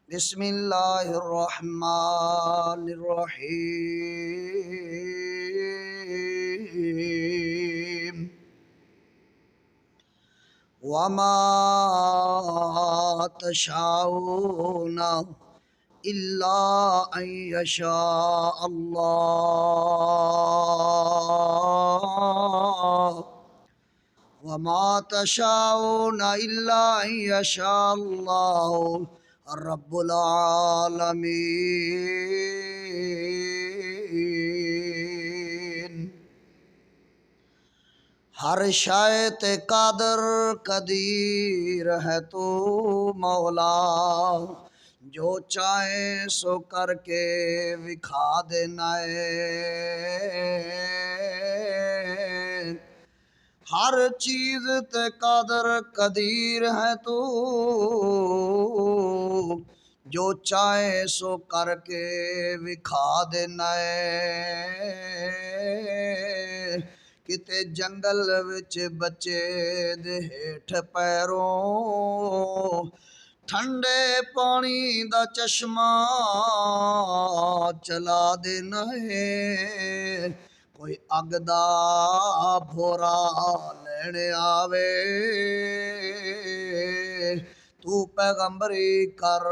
बिस्मिल्लाहिर्रहमानिर्रहीम। वमा तशाऊना इल्ला अन यशा अल्लाह। वमा तशाऊना इल्ला अन यशा अल्लाह रब्बुल आलमीन। हर शाय ते कादर कदीर है तू मौला, जो चाहे सो करके विखा देना है। हर चीज ते कादर कदीर है तू, जो चाहे सो करके विखा देना है। किते जंगल विच बच्चे दे हेठ पैरों ठंडे पानी दा चश्मा चला देना है। कोई अग दा भोरा लेने आवे, तू पैगंबरी कर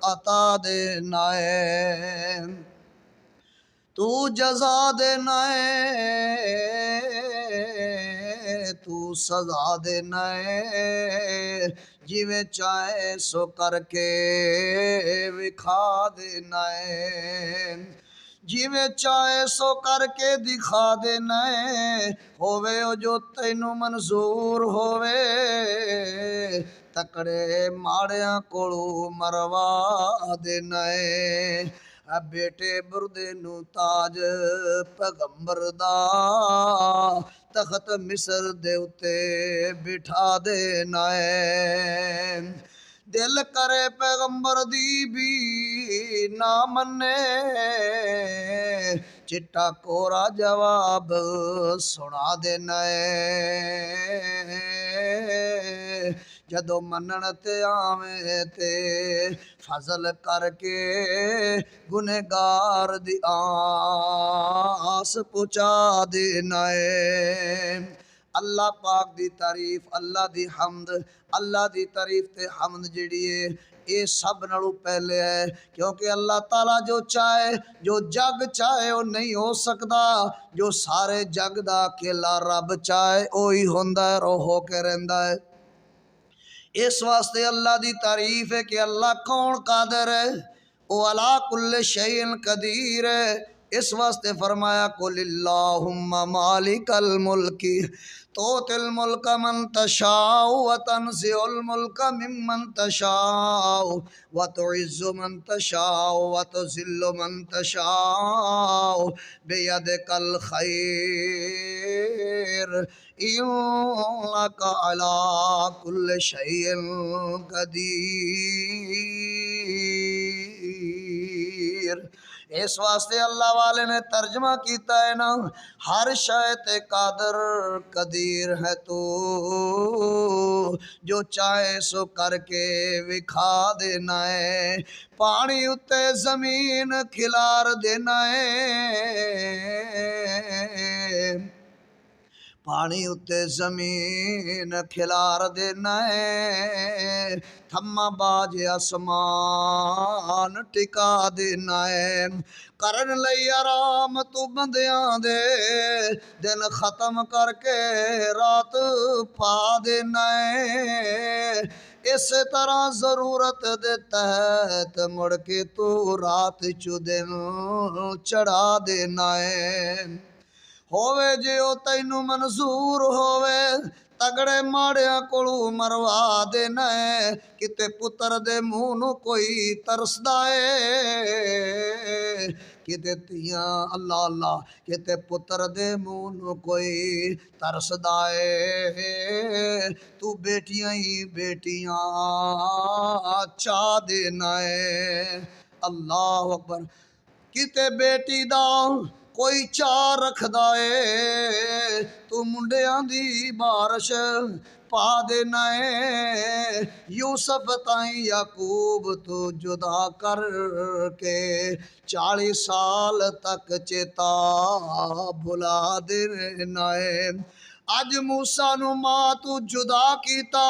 अता देना है। तू जजा देना है, तू सजा देना है। जिवें चाहे सो करके विखा देना है। जिवें चाहे सो करके दिखा देना है। होवे ओ जो तैनू मंजूर होवे, तकड़े माड़ियां कोलू मरवा देना है। बेटे बुरदे नू ताज पैगंबर दा तख्त मिस्र दे उत्ते बिठा देना है। दिल करे पैगंबर दी भी ना मन्ने, चिट्टा कोरा जवाब सुना देना है। जदों मनण ते आवे ते फजल करके गुनहगार दी आस पुचा देना है। अल्लाह पाक दी तारीफ, अल्लाह दी हमद, अल्लाह दी तारीफ ते हमद जिहड़ी है ये सब नालों पहले है। क्योंकि अल्लाह ताला जो चाहे, जो जग चाहे वो नहीं हो सकता। जो सारे जग दा अकेला रब चाहे वही होंदा है, रो हो के रहिंदा है। इस वास्ते अल्लाह दी तारीफ है कि अल्लाह कौन कादर है, वो अला कुल्ले शैइन कदीर है। इस वास्ते फरमाया कुलिल्लाहुम्मा मालिकल मुल्की तोतिल मुल्क मन तशाउ व तनज़िउल मुल्क मिम्मन तशाउ व तुइज़्ज़ु मन तशाउ व तुज़िल्लु मन तशाउ बियदिकल खैर इन्नका अला कुल्ले शैइन कदीर। इस वास्ते अल्लाह वाले ने तर्जमा किया है ना, हर शय ते कादर कदीर है तू, जो चाहे सो करके विखा देना है। पानी उत्ते जमीन खिलार देना है, पानी उत्ते जमीन खिलार देना है। थम्मा बाज आसमान टिका देना है। करन लई आराम तू बंदियां दे, दिन खत्म करके रात पा देना है। इस तरह जरूरत दे तहत मुड़ के तू रात चु दिन चढ़ा देना है। होवे जे ओ तैनू मंजूर होवे, तगड़े माड़िया कोलू मरवा देना है। किते पुत्र दे मुंह नू कोई तरसदा है, किते तियां अल्लाह अल्लाह, किते पुत्र दे मुंह नू कोई तरसदा है। तू बेटियां ही बेटियां चा देना है। अल्लाह अकबर। किते बेटी दा कोई चा रखदा है, तू मुंडियां दी बारिश पा देना है। यूसुफ ताई याकूब तो जुदा कर के 40 साल तक चेता भुला देना है। अज मूसा नू मां तू जुदा कीता,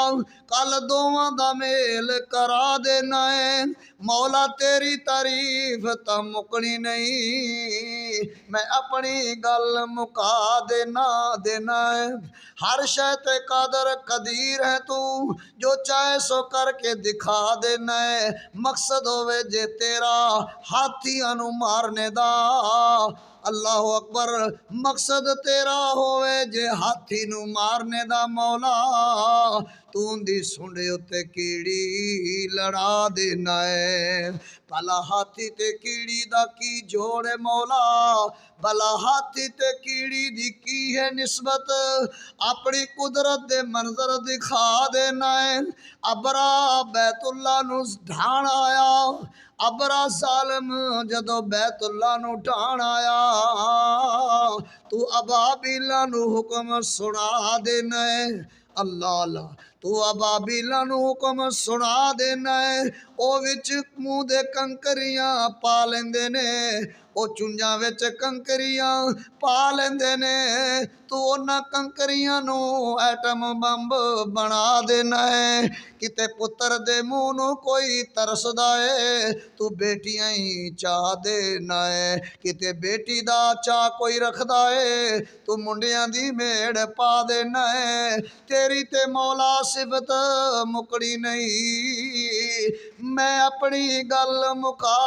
कल दोवां दा मेल करा देना है। मौला तेरी तारीफ तां मुकनी नहीं, मैं अपनी गल मुका देना है। हर शय ते कादर कदीर है तू, जो चाहे सो करके दिखा देना है। मकसद होवे जे तेरा हाथियां नू मारने दा, अल्लाह अकबर, मकसद तेरा होवे जे हाथी नू मारने दा मौला, तू दी सुंडे उत्ते कीड़ी लड़ा देना है। भला हाथी ते कीड़ी दा की जोड़ है मौला, भला हाथी ते कीड़ी दी की है निस्बत, अपनी कुदरत दे मंजर दिखा देना है। अबरा बैतुल्ला नू ढाण आया, अबरा सालम जदों बैतुल्ला नू ढाण आया, तू अबाबीला नू हुक्म सुना देना है। अल्लाह अल्लाह, तू अबाबीला नू हुक्म सुना देना है। ओ विच मूँह दे कंकरियां पा लेंदे ने, ओ चुंझां विच कंकरियां पा लेंदे ने, तू उन्हां कंकरियां नू एटम बंब बना देना है। किते पुत्र दे मूँह नू कोई तरसदा है, तू बेटियां ही चाह देना है। किते बेटी दा चाह कोई रखदा है, तू मुंडियां दी मेड़ पा देना है। तेरी ते मौला सिफत मुकड़ी नहीं, मैं अपनी गल मुका